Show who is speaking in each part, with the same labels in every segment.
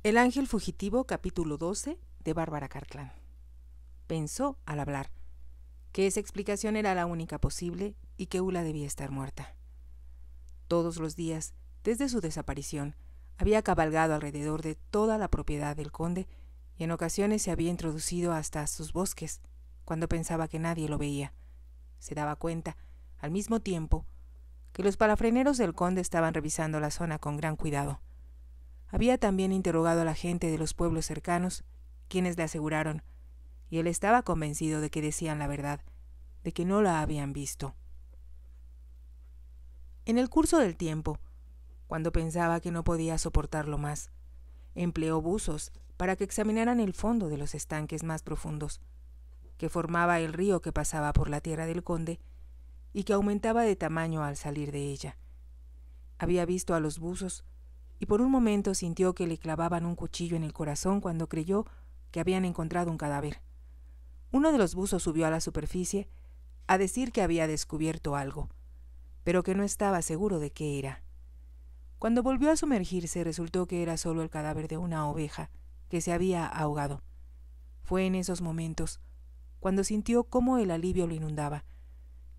Speaker 1: El ángel fugitivo, capítulo 12, de Bárbara Cartland. Pensó, al hablar, que esa explicación era la única posible y que Ulla debía estar muerta. Todos los días, desde su desaparición, había cabalgado alrededor de toda la propiedad del conde y en ocasiones se había introducido hasta sus bosques, cuando pensaba que nadie lo veía. Se daba cuenta, al mismo tiempo, que los palafreneros del conde estaban revisando la zona con gran cuidado. Había también interrogado a la gente de los pueblos cercanos, quienes le aseguraron, y él estaba convencido de que decían la verdad, de que no la habían visto. En el curso del tiempo, cuando pensaba que no podía soportarlo más, empleó buzos para que examinaran el fondo de los estanques más profundos, que formaba el río que pasaba por la tierra del conde y que aumentaba de tamaño al salir de ella. Había visto a los buzos y por un momento sintió que le clavaban un cuchillo en el corazón cuando creyó que habían encontrado un cadáver. Uno de los buzos subió a la superficie a decir que había descubierto algo, pero que no estaba seguro de qué era. Cuando volvió a sumergirse, resultó que era solo el cadáver de una oveja que se había ahogado. Fue en esos momentos, cuando sintió cómo el alivio lo inundaba,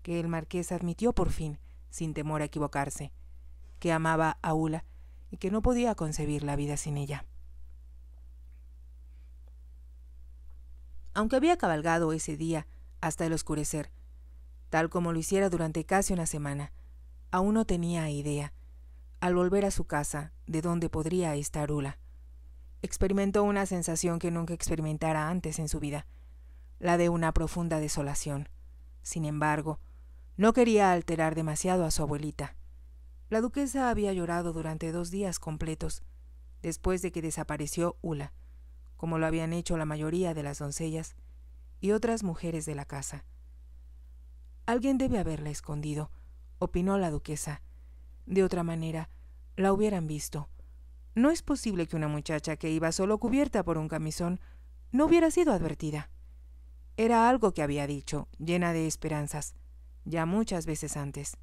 Speaker 1: que el marqués admitió por fin, sin temor a equivocarse, que amaba a Ulla y que no podía concebir la vida sin ella. Aunque había cabalgado ese día hasta el oscurecer, tal como lo hiciera durante casi una semana, aún no tenía idea, al volver a su casa, de dónde podría estar Ulla. Experimentó una sensación que nunca experimentara antes en su vida, la de una profunda desolación. Sin embargo, no quería alterar demasiado a su abuelita. La duquesa había llorado durante 2 días completos, después de que desapareció Ulla, como lo habían hecho la mayoría de las doncellas y otras mujeres de la casa. Alguien debe haberla escondido, opinó la duquesa. De otra manera, la hubieran visto. No es posible que una muchacha que iba solo cubierta por un camisón no hubiera sido advertida. Era algo que había dicho, llena de esperanzas, ya muchas veces antes.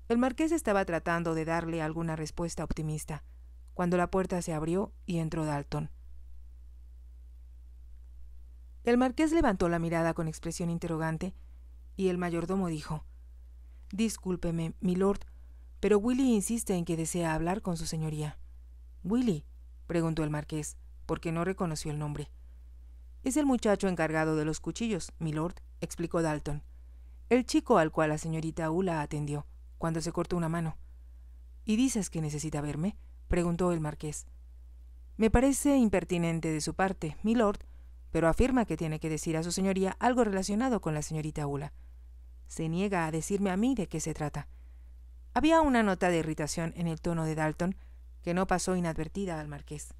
Speaker 1: El marqués estaba tratando de darle alguna respuesta optimista, cuando la puerta se abrió y entró Dalton. El marqués levantó la mirada con expresión interrogante y el mayordomo dijo: «Discúlpeme, milord, pero Willy insiste en que desea hablar con su señoría». «¿Willy?», preguntó el marqués, porque no reconoció el nombre. «Es el muchacho encargado de los cuchillos, milord», explicó Dalton. «El chico al cual la señorita Ulla atendió cuando se cortó una mano». «¿Y dices que necesita verme?», preguntó el marqués. «Me parece impertinente de su parte, milord, pero afirma que tiene que decir a su señoría algo relacionado con la señorita Ulla. Se niega a decirme a mí de qué se trata». Había una nota de irritación en el tono de Dalton que no pasó inadvertida al marqués.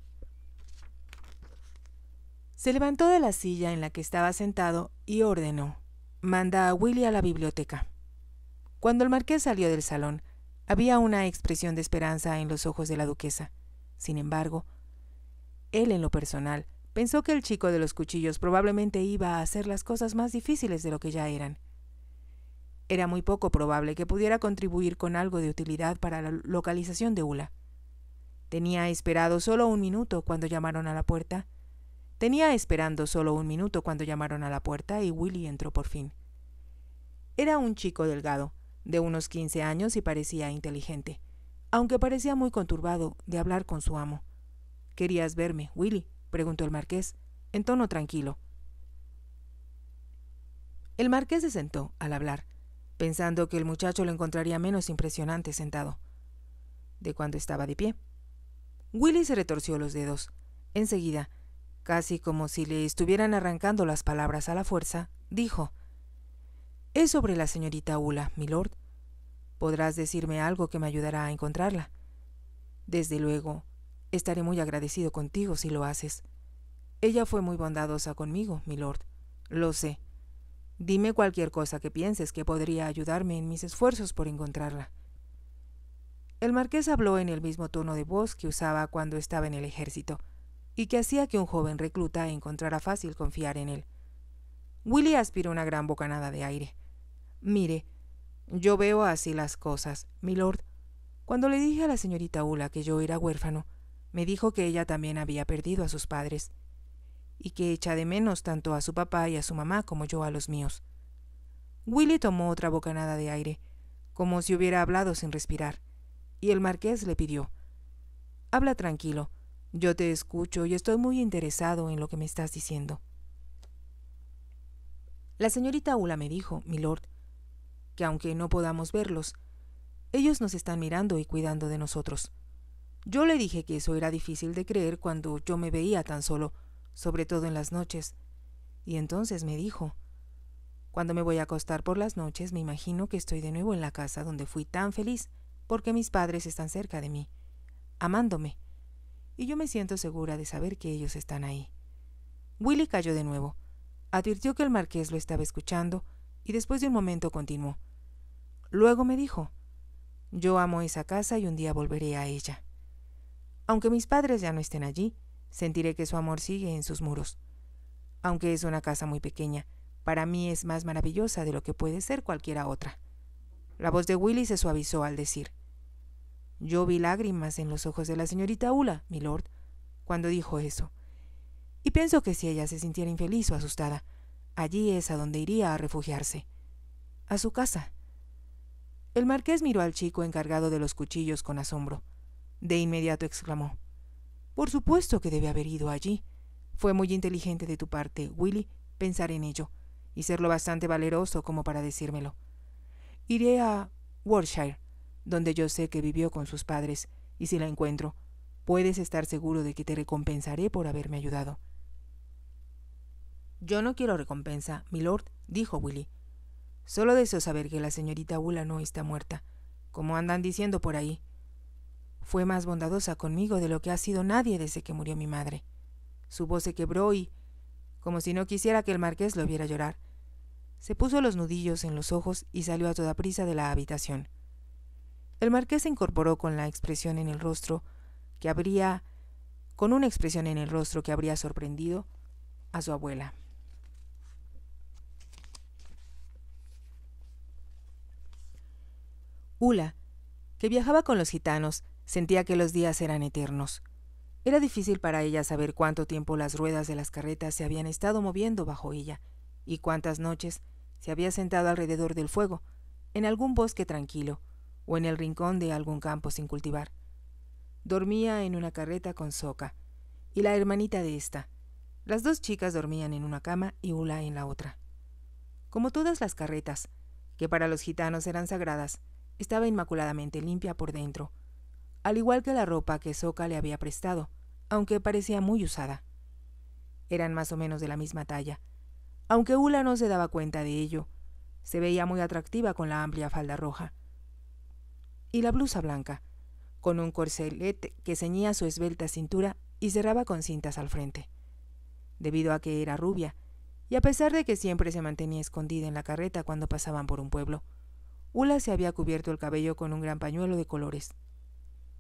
Speaker 1: Se levantó de la silla en la que estaba sentado y ordenó: «Manda a Willy a la biblioteca». Cuando el marqués salió del salón, había una expresión de esperanza en los ojos de la duquesa. Sin embargo, él en lo personal pensó que el chico de los cuchillos probablemente iba a hacer las cosas más difíciles de lo que ya eran. Era muy poco probable que pudiera contribuir con algo de utilidad para la localización de Ulla. Tenía esperando solo un minuto cuando llamaron a la puerta y Willy entró por fin. Era un chico delgado, de unos 15 años y parecía inteligente, aunque parecía muy conturbado de hablar con su amo. «¿Querías verme, Willy?», preguntó el marqués, en tono tranquilo. El marqués se sentó al hablar, pensando que el muchacho lo encontraría menos impresionante sentado de cuando estaba de pie. Willy se retorció los dedos. Enseguida, casi como si le estuvieran arrancando las palabras a la fuerza, dijo: «Es sobre la señorita Ulla, milord. ¿Podrás decirme algo que me ayudará a encontrarla?» «Desde luego, estaré muy agradecido contigo si lo haces. Ella fue muy bondadosa conmigo, milord. Lo sé. Dime cualquier cosa que pienses que podría ayudarme en mis esfuerzos por encontrarla». El marqués habló en el mismo tono de voz que usaba cuando estaba en el ejército, y que hacía que un joven recluta encontrara fácil confiar en él. Willy aspiró una gran bocanada de aire. «Mire, yo veo así las cosas, milord. Cuando le dije a la señorita Ulla que yo era huérfano, Me dijo que ella también había perdido a sus padres, y que echa de menos tanto a su papá y a su mamá como yo a los míos. Willy tomó otra bocanada de aire, como si hubiera hablado sin respirar, y el marqués le pidió: «Habla tranquilo, yo te escucho y estoy muy interesado en lo que me estás diciendo». La señorita Ula me dijo, milord, que aunque no podamos verlos, ellos nos están mirando y cuidando de nosotros. Yo le dije que eso era difícil de creer cuando yo me veía tan solo, sobre todo en las noches, y entonces me dijo: «Cuando me voy a acostar por las noches me imagino que estoy de nuevo en la casa donde fui tan feliz, porque mis padres están cerca de mí, amándome, y yo me siento segura de saber que ellos están ahí». Willy cayó de nuevo, advirtió que el marqués lo estaba escuchando, y después de un momento continuó. Luego me dijo: «Yo amo esa casa y un día volveré a ella. Aunque mis padres ya no estén allí, sentiré que su amor sigue en sus muros. Aunque es una casa muy pequeña, para mí es más maravillosa de lo que puede ser cualquiera otra». La voz de Willy se suavizó al decir: «Yo vi lágrimas en los ojos de la señorita Ula, milord, cuando dijo eso. Y pienso que si ella se sintiera infeliz o asustada, allí es a donde iría a refugiarse. A su casa». El marqués miró al chico encargado de los cuchillos con asombro. De inmediato exclamó: «Por supuesto que debe haber ido allí. Fue muy inteligente de tu parte, Willy, pensar en ello, y ser lo bastante valeroso como para decírmelo. Iré a Warwickshire, donde yo sé que vivió con sus padres, y si la encuentro, puedes estar seguro de que te recompensaré por haberme ayudado». «Yo no quiero recompensa, milord», dijo Willy. «Solo deseo saber que la señorita Ula no está muerta, como andan diciendo por ahí. Fue más bondadosa conmigo de lo que ha sido nadie desde que murió mi madre». Su voz se quebró y, como si no quisiera que el marqués lo viera llorar, se puso los nudillos en los ojos y salió a toda prisa de la habitación. El marqués se incorporó con una expresión en el rostro que habría sorprendido a su abuela. Ula, que viajaba con los gitanos, sentía que los días eran eternos. Era difícil para ella saber cuánto tiempo las ruedas de las carretas se habían estado moviendo bajo ella, y cuántas noches se había sentado alrededor del fuego, en algún bosque tranquilo, o en el rincón de algún campo sin cultivar. Dormía en una carreta con Soca, y la hermanita de ésta. Las dos chicas dormían en una cama y Ula en la otra. Como todas las carretas, que para los gitanos eran sagradas, estaba inmaculadamente limpia por dentro, al igual que la ropa que Soca le había prestado, aunque parecía muy usada. Eran más o menos de la misma talla. Aunque Ula no se daba cuenta de ello, se veía muy atractiva con la amplia falda roja y la blusa blanca, con un corselet que ceñía su esbelta cintura y cerraba con cintas al frente. Debido a que era rubia, y a pesar de que siempre se mantenía escondida en la carreta cuando pasaban por un pueblo, Ula se había cubierto el cabello con un gran pañuelo de colores.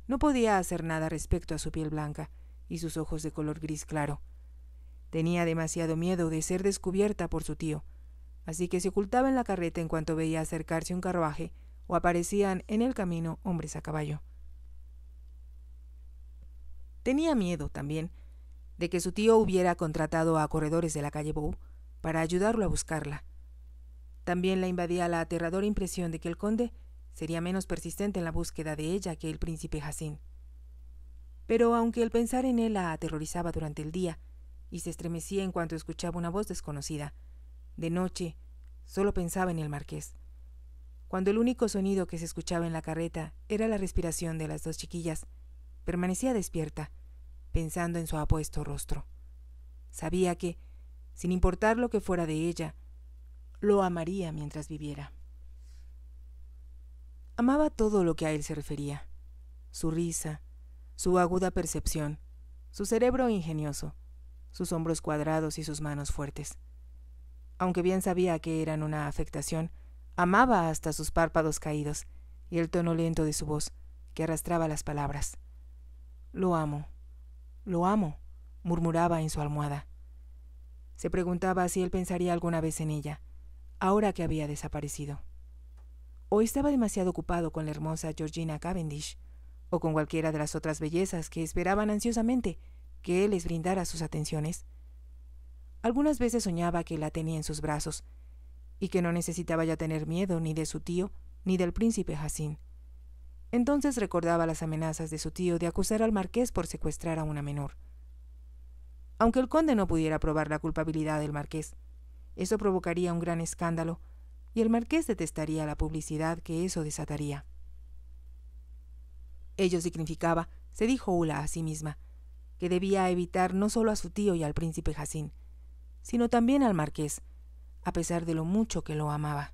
Speaker 1: No podía hacer nada respecto a su piel blanca y sus ojos de color gris claro. Tenía demasiado miedo de ser descubierta por su tío, así que se ocultaba en la carreta en cuanto veía acercarse un carruaje o aparecían en el camino hombres a caballo. Tenía miedo, también, de que su tío hubiera contratado a corredores de la calle Bow para ayudarlo a buscarla. También la invadía la aterradora impresión de que el conde sería menos persistente en la búsqueda de ella que el príncipe Jacín. Pero aunque el pensar en él la aterrorizaba durante el día y se estremecía en cuanto escuchaba una voz desconocida, de noche solo pensaba en el marqués. Cuando el único sonido que se escuchaba en la carreta era la respiración de las dos chiquillas, permanecía despierta, pensando en su apuesto rostro. Sabía que, sin importar lo que fuera de ella, lo amaría mientras viviera. Amaba todo lo que a él se refería: su risa, su aguda percepción, su cerebro ingenioso, sus hombros cuadrados y sus manos fuertes. Aunque bien sabía que eran una afectación, amaba hasta sus párpados caídos y el tono lento de su voz, que arrastraba las palabras. Lo amo, murmuraba en su almohada. Se preguntaba si él pensaría alguna vez en ella, ahora que había desaparecido. O estaba demasiado ocupado con la hermosa Georgina Cavendish, o con cualquiera de las otras bellezas que esperaban ansiosamente que él les brindara sus atenciones. Algunas veces soñaba que la tenía en sus brazos, y que no necesitaba ya tener miedo ni de su tío ni del príncipe Jacín. Entonces recordaba las amenazas de su tío de acusar al marqués por secuestrar a una menor. Aunque el conde no pudiera probar la culpabilidad del marqués, eso provocaría un gran escándalo, y el marqués detestaría la publicidad que eso desataría. Ello significaba, se dijo Ula a sí misma, que debía evitar no solo a su tío y al príncipe Jacín, sino también al marqués, a pesar de lo mucho que lo amaba.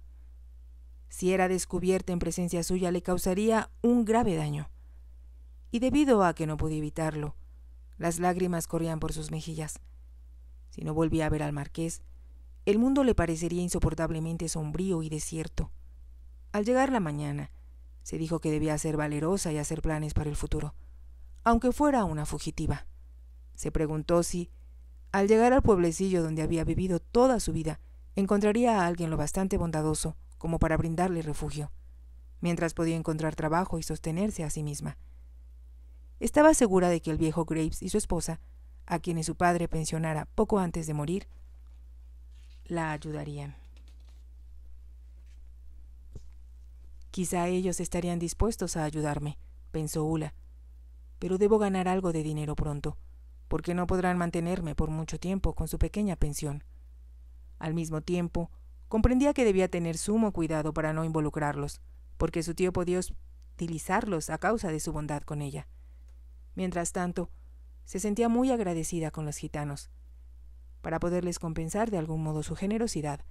Speaker 1: Si era descubierta en presencia suya, le causaría un grave daño. Y debido a que no podía evitarlo, las lágrimas corrían por sus mejillas. Si no volvía a ver al marqués, el mundo le parecería insoportablemente sombrío y desierto. Al llegar la mañana, se dijo que debía ser valerosa y hacer planes para el futuro, aunque fuera una fugitiva. Se preguntó si, al llegar al pueblecillo donde había vivido toda su vida, encontraría a alguien lo bastante bondadoso como para brindarle refugio, mientras podía encontrar trabajo y sostenerse a sí misma. Estaba segura de que el viejo Graves y su esposa, a quienes su padre pensionara poco antes de morir, la ayudarían. Quizá ellos estarían dispuestos a ayudarme, pensó Ula, pero debo ganar algo de dinero pronto, porque no podrán mantenerme por mucho tiempo con su pequeña pensión. Al mismo tiempo, comprendía que debía tener sumo cuidado para no involucrarlos, porque su tío podía utilizarlos a causa de su bondad con ella. Mientras tanto, se sentía muy agradecida con los gitanos. Para poderles compensar de algún modo su generosidad,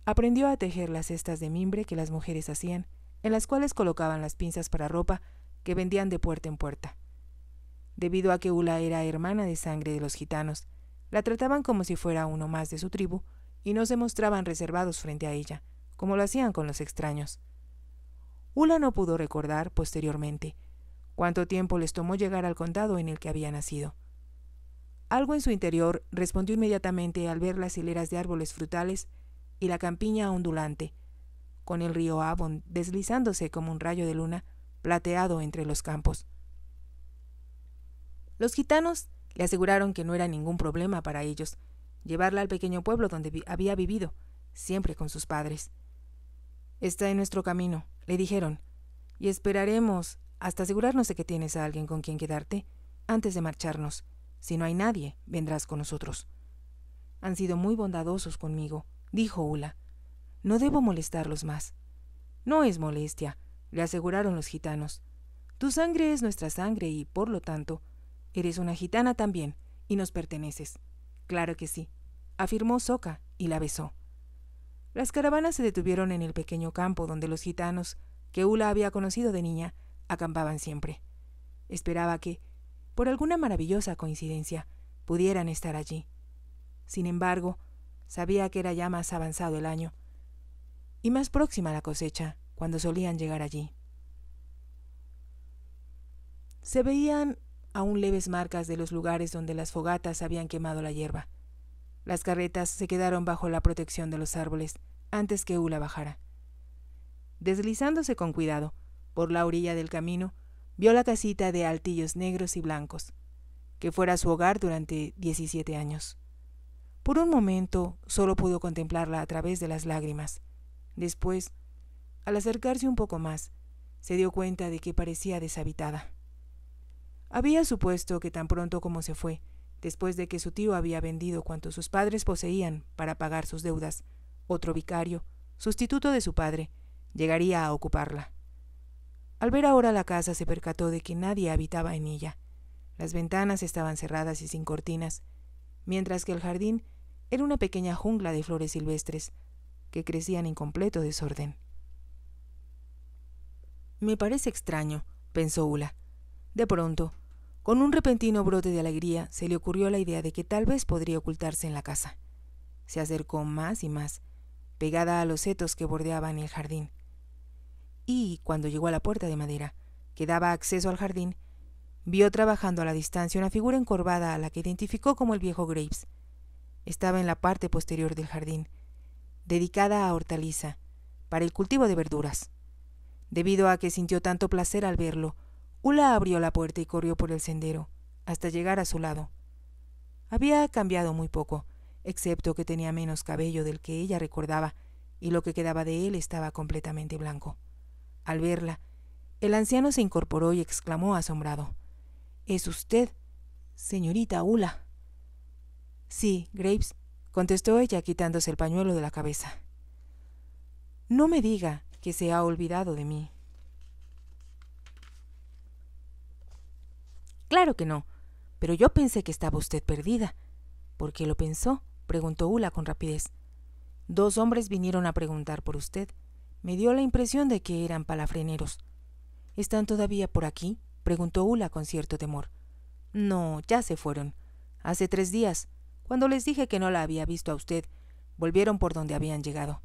Speaker 1: aprendió a tejer las cestas de mimbre que las mujeres hacían, en las cuales colocaban las pinzas para ropa que vendían de puerta en puerta. Debido a que Ula era hermana de sangre de los gitanos, la trataban como si fuera uno más de su tribu y no se mostraban reservados frente a ella, como lo hacían con los extraños. Ula no pudo recordar, posteriormente, cuánto tiempo les tomó llegar al condado en el que había nacido. Algo en su interior respondió inmediatamente al ver las hileras de árboles frutales y la campiña ondulante, con el río Avon deslizándose como un rayo de luna plateado entre los campos. Los gitanos le aseguraron que no era ningún problema para ellos llevarla al pequeño pueblo donde había vivido, siempre con sus padres. «Está en nuestro camino», le dijeron, «y esperaremos hasta asegurarnos de que tienes a alguien con quien quedarte antes de marcharnos. Si no hay nadie, vendrás con nosotros». «Han sido muy bondadosos conmigo», dijo Ula. «No debo molestarlos más». «No es molestia», le aseguraron los gitanos. «Tu sangre es nuestra sangre y, por lo tanto, eres una gitana también y nos perteneces». «Claro que sí», afirmó Soka y la besó. Las caravanas se detuvieron en el pequeño campo donde los gitanos, que Ula había conocido de niña, acampaban siempre. Esperaba que, por alguna maravillosa coincidencia, pudieran estar allí. Sin embargo, sabía que era ya más avanzado el año y más próxima la cosecha cuando solían llegar allí. Se veían aún leves marcas de los lugares donde las fogatas habían quemado la hierba. Las carretas se quedaron bajo la protección de los árboles antes que Ula bajara. Deslizándose con cuidado por la orilla del camino, vio la casita de altillos negros y blancos, que fuera su hogar durante 17 años. Por un momento solo pudo contemplarla a través de las lágrimas. Después, al acercarse un poco más, se dio cuenta de que parecía deshabitada. Había supuesto que tan pronto como se fue, después de que su tío había vendido cuanto sus padres poseían para pagar sus deudas, otro vicario, sustituto de su padre, llegaría a ocuparla. Al ver ahora la casa se percató de que nadie habitaba en ella. Las ventanas estaban cerradas y sin cortinas, mientras que el jardín era una pequeña jungla de flores silvestres que crecían en completo desorden. «Me parece extraño», pensó Ula. De pronto, con un repentino brote de alegría, se le ocurrió la idea de que tal vez podría ocultarse en la casa. Se acercó más y más, pegada a los setos que bordeaban el jardín. Y, cuando llegó a la puerta de madera, que daba acceso al jardín, vio trabajando a la distancia una figura encorvada a la que identificó como el viejo Graves. Estaba en la parte posterior del jardín, dedicada a hortaliza, para el cultivo de verduras. Debido a que sintió tanto placer al verlo, Ula abrió la puerta y corrió por el sendero, hasta llegar a su lado. Había cambiado muy poco, excepto que tenía menos cabello del que ella recordaba, y lo que quedaba de él estaba completamente blanco. Al verla, el anciano se incorporó y exclamó asombrado: «¿Es usted, señorita Ula?» «Sí, Graves», contestó ella quitándose el pañuelo de la cabeza. «No me diga que se ha olvidado de mí». «Claro que no, pero yo pensé que estaba usted perdida». «¿Por qué lo pensó?», preguntó Ula con rapidez. «2 hombres vinieron a preguntar por usted. Me dio la impresión de que eran palafreneros». «¿Están todavía por aquí?», preguntó Ula con cierto temor. «No, ya se fueron. Hace 3 días, cuando les dije que no la había visto a usted, volvieron por donde habían llegado».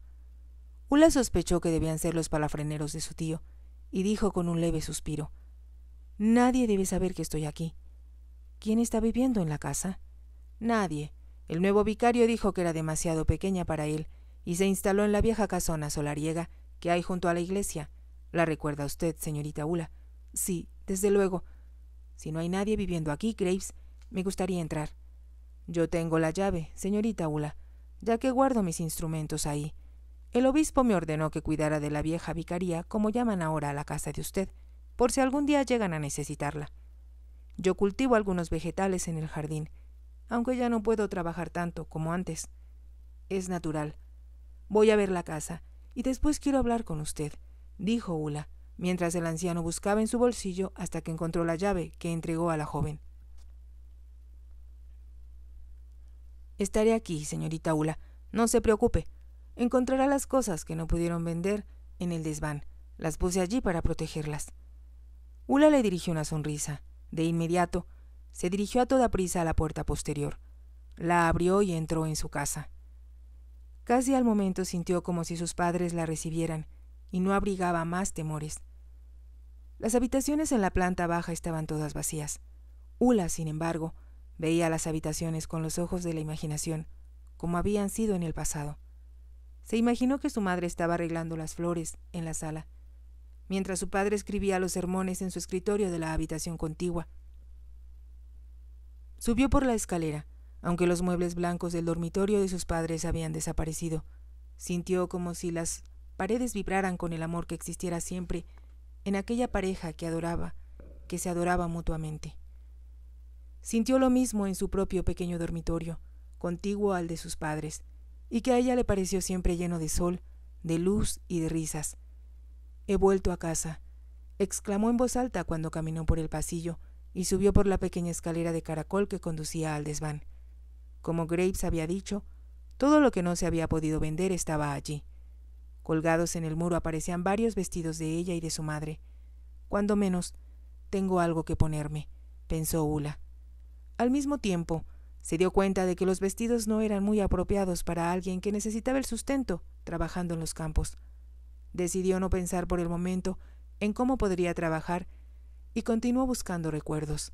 Speaker 1: Ula sospechó que debían ser los palafreneros de su tío, y dijo con un leve suspiro: «Nadie debe saber que estoy aquí». «¿Quién está viviendo en la casa?». «Nadie. El nuevo vicario dijo que era demasiado pequeña para él, y se instaló en la vieja casona solariega que hay junto a la iglesia. ¿La recuerda usted, señorita Ula?». «Sí, desde luego». «Si no hay nadie viviendo aquí, Graves, me gustaría entrar». «Yo tengo la llave, señorita Ula, ya que guardo mis instrumentos ahí. El obispo me ordenó que cuidara de la vieja vicaría, como llaman ahora a la casa de usted, por si algún día llegan a necesitarla. Yo cultivo algunos vegetales en el jardín, aunque ya no puedo trabajar tanto como antes. Es natural. Voy a ver la casa, y después quiero hablar con usted», dijo Ula, mientras el anciano buscaba en su bolsillo hasta que encontró la llave, que entregó a la joven. «Estaré aquí, señorita Ula. No se preocupe. Encontrará las cosas que no pudieron vender en el desván. Las puse allí para protegerlas». Ula le dirigió una sonrisa. De inmediato, se dirigió a toda prisa a la puerta posterior. La abrió y entró en su casa. Casi al momento sintió como si sus padres la recibieran, y no abrigaba más temores. Las habitaciones en la planta baja estaban todas vacías. Ula, sin embargo, veía las habitaciones con los ojos de la imaginación, como habían sido en el pasado. Se imaginó que su madre estaba arreglando las flores en la sala, mientras su padre escribía los sermones en su escritorio de la habitación contigua. Subió por la escalera, aunque los muebles blancos del dormitorio de sus padres habían desaparecido. Sintió como si las paredes vibraran con el amor que existiera siempre en aquella pareja que se adoraba mutuamente. Sintió lo mismo en su propio pequeño dormitorio, contiguo al de sus padres, y que a ella le pareció siempre lleno de sol, de luz y de risas. «He vuelto a casa», exclamó en voz alta cuando caminó por el pasillo y subió por la pequeña escalera de caracol que conducía al desván. Como Graves había dicho, todo lo que no se había podido vender estaba allí. Colgados en el muro aparecían varios vestidos de ella y de su madre. «Cuando menos, tengo algo que ponerme», pensó Ula. Al mismo tiempo, se dio cuenta de que los vestidos no eran muy apropiados para alguien que necesitaba el sustento trabajando en los campos. Decidió no pensar por el momento en cómo podría trabajar y continuó buscando recuerdos.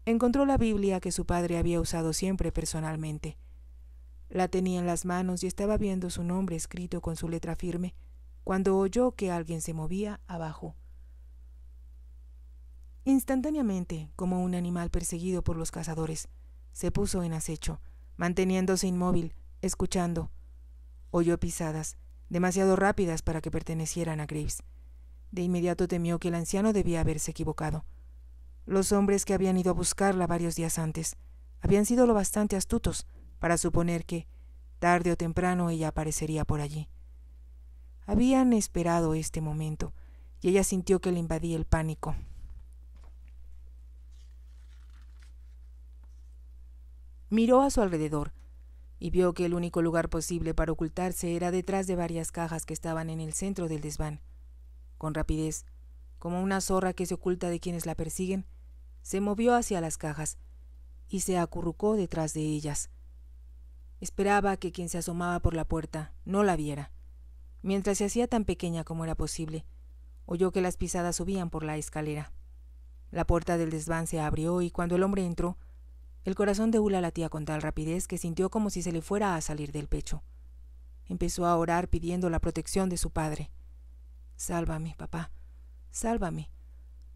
Speaker 1: Encontró la Biblia que su padre había usado siempre personalmente. La tenía en las manos y estaba viendo su nombre escrito con su letra firme cuando oyó que alguien se movía abajo. Instantáneamente, como un animal perseguido por los cazadores, se puso en acecho, manteniéndose inmóvil, escuchando. Oyó pisadas, demasiado rápidas para que pertenecieran a Graves. De inmediato temió que el anciano debía haberse equivocado. Los hombres que habían ido a buscarla varios días antes habían sido lo bastante astutos para suponer que, tarde o temprano, ella aparecería por allí. Habían esperado este momento, y ella sintió que le invadía el pánico. Miró a su alrededor y vio que el único lugar posible para ocultarse era detrás de varias cajas que estaban en el centro del desván. Con rapidez, como una zorra que se oculta de quienes la persiguen, se movió hacia las cajas y se acurrucó detrás de ellas. Esperaba que quien se asomaba por la puerta no la viera. Mientras se hacía tan pequeña como era posible, oyó que las pisadas subían por la escalera. La puerta del desván se abrió y cuando el hombre entró, el corazón de Ula latía con tal rapidez que sintió como si se le fuera a salir del pecho. Empezó a orar pidiendo la protección de su padre. «Sálvame, papá, sálvame.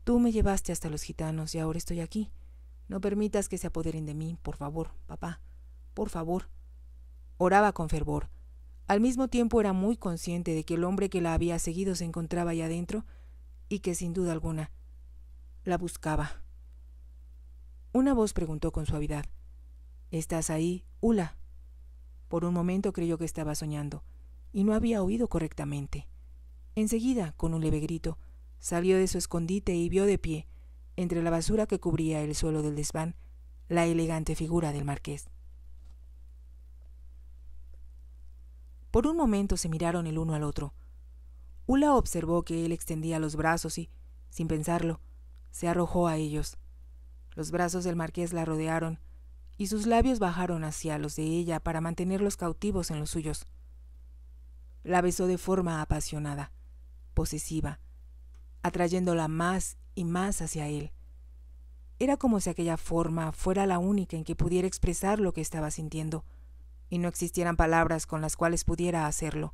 Speaker 1: Tú me llevaste hasta los gitanos y ahora estoy aquí. No permitas que se apoderen de mí, por favor, papá, por favor. Oraba con fervor. Al mismo tiempo era muy consciente de que el hombre que la había seguido se encontraba allá adentro y que, sin duda alguna, la buscaba. Una voz preguntó con suavidad: ¿Estás ahí, Ula? Por un momento creyó que estaba soñando y no había oído correctamente. Enseguida, con un leve grito, salió de su escondite y vio de pie, entre la basura que cubría el suelo del desván, la elegante figura del marqués. Por un momento se miraron el uno al otro. Ula observó que él extendía los brazos y, sin pensarlo, se arrojó a ellos. Los brazos del marqués la rodearon y sus labios bajaron hacia los de ella para mantenerlos cautivos en los suyos. La besó de forma apasionada, posesiva, atrayéndola más y más hacia él. Era como si aquella forma fuera la única en que pudiera expresar lo que estaba sintiendo, y no existieran palabras con las cuales pudiera hacerlo.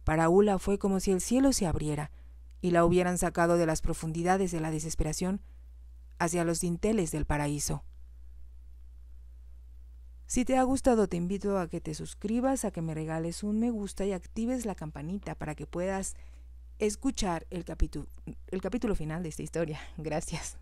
Speaker 1: Para Ula fue como si el cielo se abriera y la hubieran sacado de las profundidades de la desesperación hacia los dinteles del paraíso. Si te ha gustado, te invito a que te suscribas, a que me regales un me gusta y actives la campanita para que puedas escuchar el capítulo final de esta historia. Gracias.